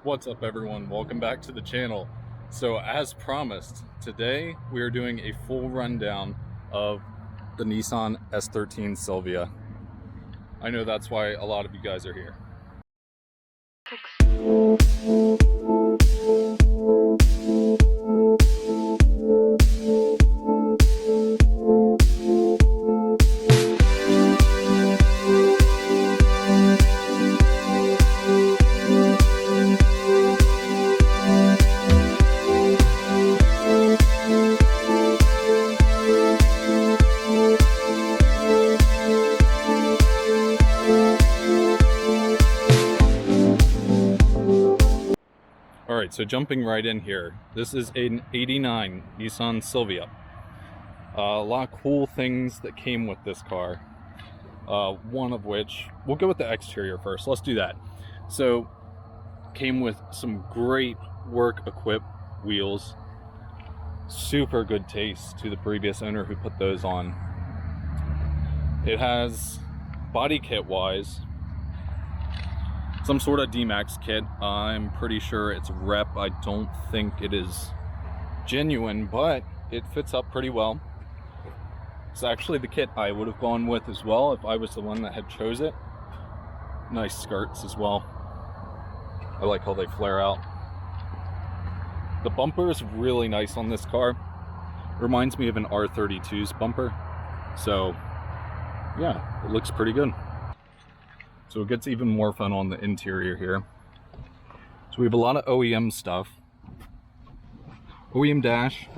What's up everyone, welcome back to the channel. So as promised, today we are doing a full rundown of the Nissan S13 Silvia. I know that's why a lot of you guys are here. Alright, so jumping right in here, this is an 89 Nissan Silvia. A lot of cool things that came with this car. One of which, we'll go with the exterior first, let's do that. So, came with some great work-equipped wheels. Super good taste to the previous owner who put those on. It has, body kit-wise, some sort of D-Max kit. I'm pretty sure it's rep. I don't think it is genuine, but it fits up pretty well. It's actually the kit I would have gone with as well if I was the one that had chose it. Nice skirts as well. I like how they flare out. The bumper is really nice on this car. Reminds me of an R32's bumper. So yeah, it looks pretty good. So it gets even more fun on the interior here. So we have a lot of OEM stuff. OEM dash.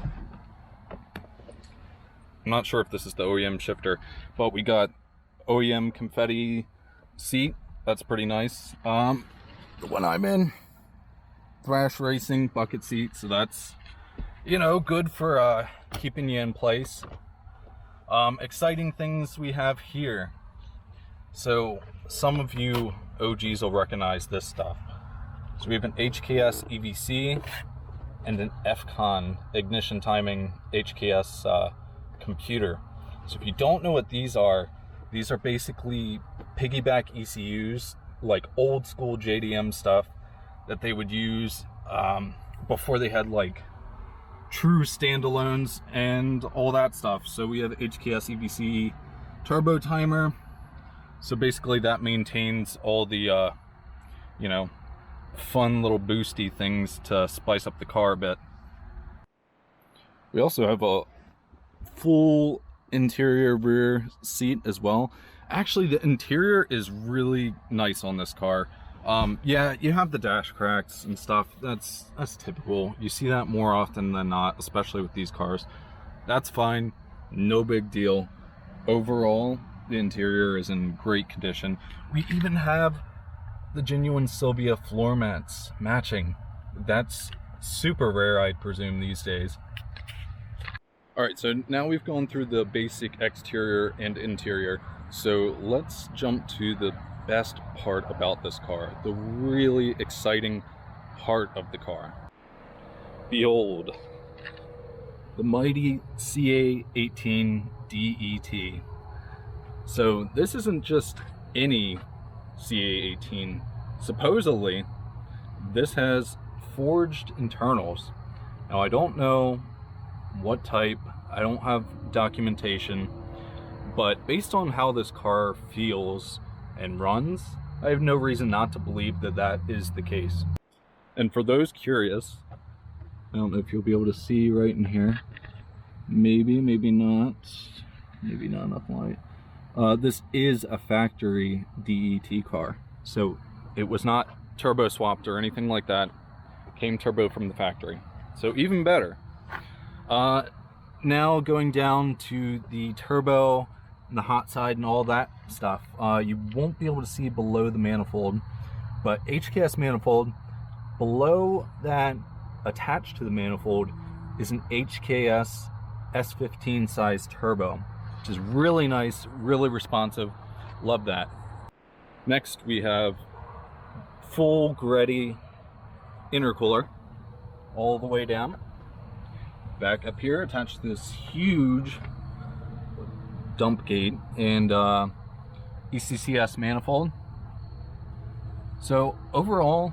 I'm not sure if this is the OEM shifter, but we got OEM confetti seat. That's pretty nice. The one I'm in, Thrash Racing bucket seat. So that's, you know, good for keeping you in place. Exciting things we have here. So some of you OGs will recognize this stuff. So we have an HKS EVC and an FCON ignition timing HKS computer. So if you don't know what these are basically piggyback ECUs, like old school JDM stuff that they would use before they had like true standalones and all that stuff. So we have HKS EVC turbo timer. So basically that maintains all the, you know, fun little boosty things to spice up the car a bit. We also have a full interior rear seat as well. Actually, the interior is really nice on this car. Yeah, you have the dash cracks and stuff. That's typical. You see that more often than not, especially with these cars. That's fine. No big deal. Overall, the interior is in great condition. We even have the genuine Silvia floor mats matching. That's super rare, I'd presume, these days. Alright, so now we've gone through the basic exterior and interior. So let's jump to the best part about this car. The really exciting part of the car. Behold, the mighty CA18 DET. So this isn't just any CA18. Supposedly, this has forged internals. Now I don't know what type, I don't have documentation, but based on how this car feels and runs, I have no reason not to believe that that is the case. And for those curious, I don't know if you'll be able to see right in here. Maybe, maybe not. Maybe not enough light. This is a factory DET car, so it was not turbo swapped or anything like that. It came turbo from the factory, so even better. Now going down to the turbo and the hot side and all that stuff, you won't be able to see below the manifold, but HKS manifold, below that attached to the manifold is an HKS S13 size turbo, which is really nice, really responsive. Love that. Next we have full Greddy intercooler all the way down. Back up here attached to this huge dump gate and ECCS manifold. So overall,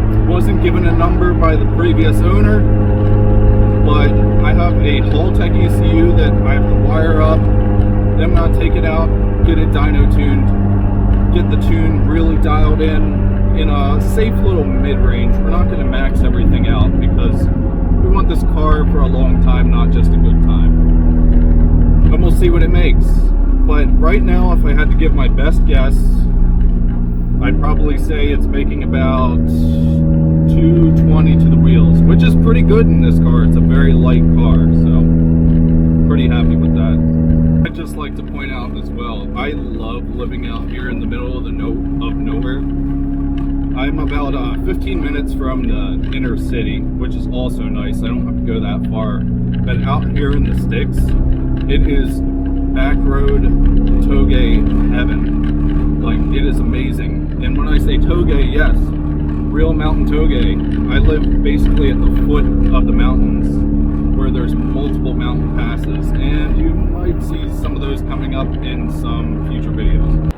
given a number by the previous owner, but I have a Haltech ECU that I have to wire up. Then I'm going to take it out, get it dyno tuned, get the tune really dialed in a safe little mid-range. We're not going to max everything out because we want this car for a long time, not just a good time. And we'll see what it makes. But right now, if I had to give my best guess, I'd probably say it's making about 220 to the wheels, which is pretty good in this car. It's a very light car, so pretty happy with that. I'd just like to point out as well, I love living out here in the middle of nowhere. I'm about 15 minutes from the inner city, which is also nice. I don't have to go that far. But out here in the sticks, it is back road toge heaven. Like, it is amazing. And when I say toge, yes, real mountain toge. I live basically at the foot of the mountains where there's multiple mountain passes, and you might see some of those coming up in some future videos.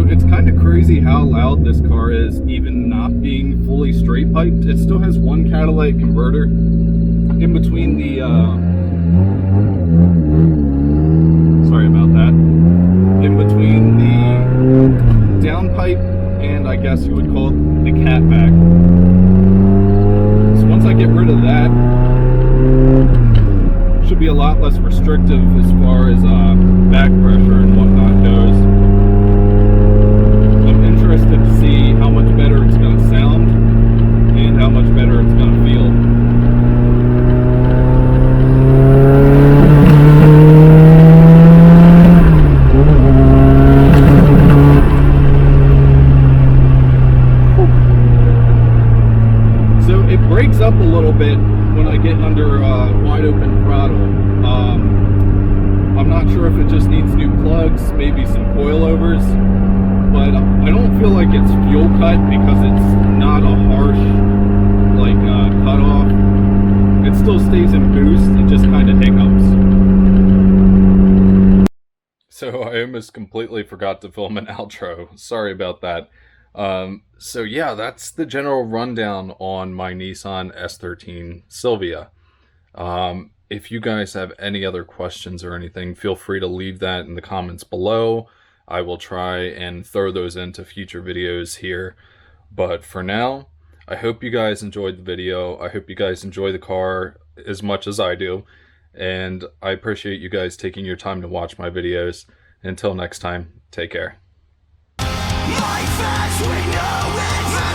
It's kind of crazy how loud this car is, even not being fully straight piped. It still has one catalytic converter in between the sorry about that, in between the downpipe and I guess you would call it the catback. So once I get rid of that, it should be a lot less restrictive as far as back pressure and whatnot goes. Interested to see how much better it's going to sound and how much better it's going to feel. So it breaks up a little bit when I get under wide open throttle. I'm not sure if it just needs new plugs, maybe some coilovers. But I don't feel like it's fuel cut because it's not a harsh like cut off. It still stays in boost, it just kind of hiccups. So I almost completely forgot to film an outro. Sorry about that. So yeah, that's the general rundown on my Nissan S13 Silvia. If you guys have any other questions or anything, feel free to leave that in the comments below. I will try and throw those into future videos here. But for now, I hope you guys enjoyed the video. I hope you guys enjoy the car as much as I do. And I appreciate you guys taking your time to watch my videos. Until next time, take care. Life as we know it.